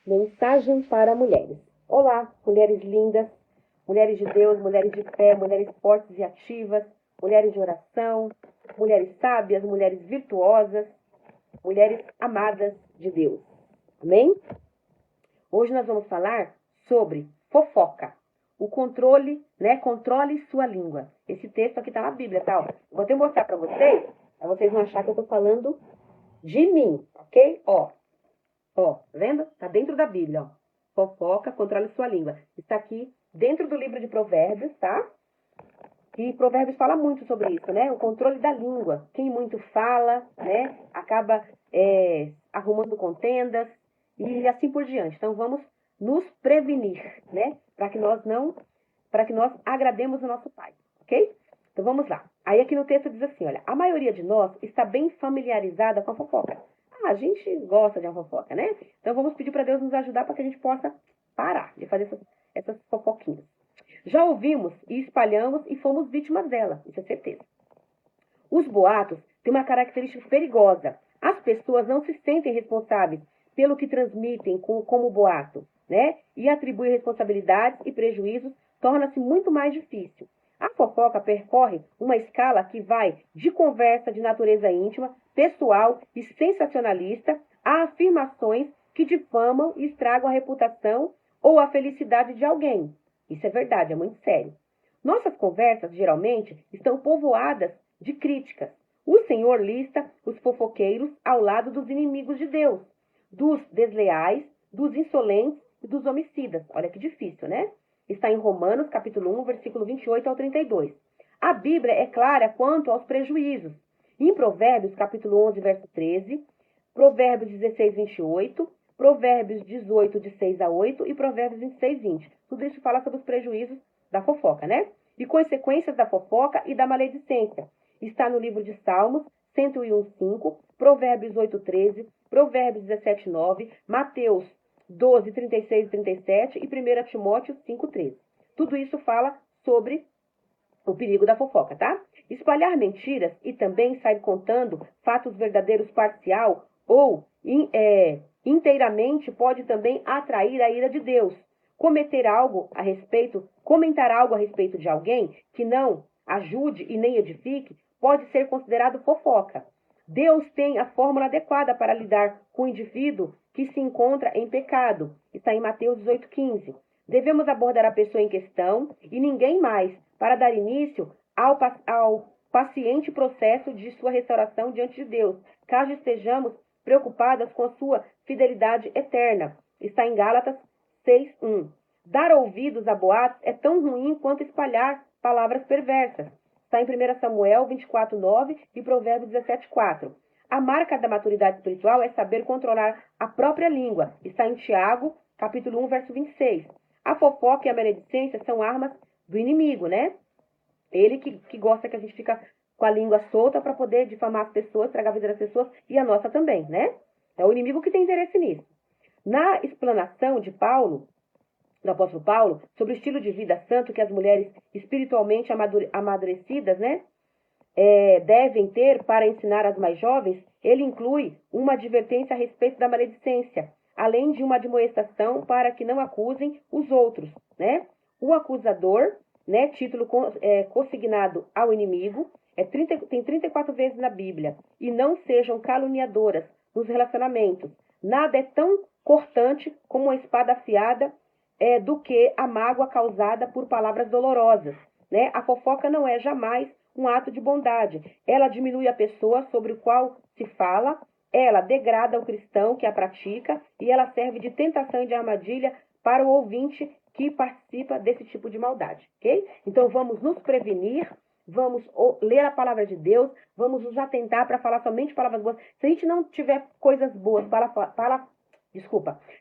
Mensagem para mulheres. Olá, mulheres lindas, mulheres de Deus, mulheres de fé, mulheres fortes e ativas, mulheres de oração, mulheres sábias, mulheres virtuosas, mulheres amadas de Deus. Amém? Hoje nós vamos falar sobre fofoca. O controle, Controle sua língua. Esse texto aqui tá na Bíblia, tá? Ó. Vou até mostrar para vocês não acharem que eu tô falando de mim, ok? Ó, tá vendo? Tá dentro da Bíblia, ó. Fofoca, controle sua língua. Está aqui dentro do livro de Provérbios, tá? E Provérbios fala muito sobre isso, né? O controle da língua. Quem muito fala, né? Acaba arrumando contendas e assim por diante. Então vamos nos prevenir, né? Para que nós agrademos o nosso Pai, ok? Então vamos lá. Aí aqui no texto diz assim, olha, a maioria de nós está bem familiarizada com a fofoca. A gente gosta de uma fofoca, né? Então vamos pedir para Deus nos ajudar para que a gente possa parar de fazer essas fofoquinhas. Já ouvimos e espalhamos e fomos vítimas dela, isso é certeza. Os boatos têm uma característica perigosa. As pessoas não se sentem responsáveis pelo que transmitem como boato, né? E atribuir responsabilidades e prejuízos torna-se muito mais difícil. A fofoca percorre uma escala que vai de conversa de natureza íntima, pessoal e sensacionalista a afirmações que difamam e estragam a reputação ou a felicidade de alguém. Isso é verdade, é muito sério. Nossas conversas, geralmente, estão povoadas de críticas. O Senhor lista os fofoqueiros ao lado dos inimigos de Deus, dos desleais, dos insolentes e dos homicidas. Olha que difícil, né? Está em Romanos, capítulo 1, versículo 28 ao 32. A Bíblia é clara quanto aos prejuízos. Em Provérbios, capítulo 11, verso 13, Provérbios 16, 28, Provérbios 18, de 6 a 8 e Provérbios 26, 20. Tudo isso fala sobre os prejuízos da fofoca, né? E consequências da fofoca e da maledicência. Está no livro de Salmos, 101, 5, Provérbios 8, 13, Provérbios 17, 9, Mateus 12, 36 e 37 e 1 Timóteo 5, 13. Tudo isso fala sobre o perigo da fofoca, tá? Espalhar mentiras e também sair contando fatos verdadeiros parcial ou inteiramente pode também atrair a ira de Deus. Comentar algo a respeito de alguém que não ajude e nem edifique pode ser considerado fofoca. Deus tem a fórmula adequada para lidar com o indivíduo que se encontra em pecado. Está em Mateus 18, 15. Devemos abordar a pessoa em questão e ninguém mais para dar início ao paciente processo de sua restauração diante de Deus, caso estejamos preocupadas com a sua fidelidade eterna. Está em Gálatas 6:1. Dar ouvidos a boatos é tão ruim quanto espalhar palavras perversas. Está em 1 Samuel 24:9 e Provérbios 17:4. A marca da maturidade espiritual é saber controlar a própria língua. Está em Tiago, capítulo 1, verso 26. A fofoca e a maledicência são armas do inimigo, né? Ele que gosta que a gente fica com a língua solta para poder difamar as pessoas, estragar a vida das pessoas e a nossa também, né? É o inimigo que tem interesse nisso. Na explanação de Paulo, do apóstolo Paulo, sobre o estilo de vida santo que as mulheres espiritualmente amadurecidas, né, devem ter para ensinar as mais jovens, ele inclui uma advertência a respeito da maledicência, além de uma admoestação para que não acusem os outros, né? O acusador, né, título consignado ao inimigo, tem 34 vezes na Bíblia. E não sejam caluniadoras nos relacionamentos. Nada é tão cortante como uma espada afiada do que a mágoa causada por palavras dolorosas, né? A fofoca não é jamais um ato de bondade. Ela diminui a pessoa sobre o qual se fala, ela degrada o cristão que a pratica e ela serve de tentação e de armadilha para o ouvinte que participa desse tipo de maldade, ok? Então vamos nos prevenir, vamos ler a palavra de Deus, vamos nos atentar para falar somente palavras boas. Se a gente não tiver coisas boas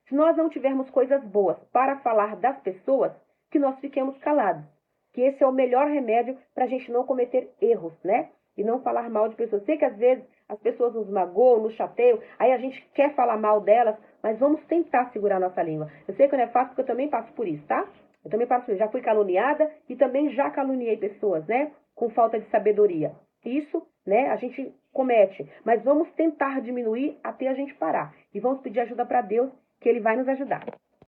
se nós não tivermos coisas boas para falar das pessoas, que nós fiquemos calados. Que esse é o melhor remédio para a gente não cometer erros, né? E não falar mal de pessoas. Sei que às vezes as pessoas nos magoam, nos chateiam, aí a gente quer falar mal delas, mas vamos tentar segurar nossa língua. Eu sei que não é fácil, porque eu também passo por isso, tá? Eu também passo por isso. Já fui caluniada e também já caluniei pessoas, né? Com falta de sabedoria. Isso, né, a gente comete. Mas vamos tentar diminuir até a gente parar. E vamos pedir ajuda para Deus, que ele vai nos ajudar.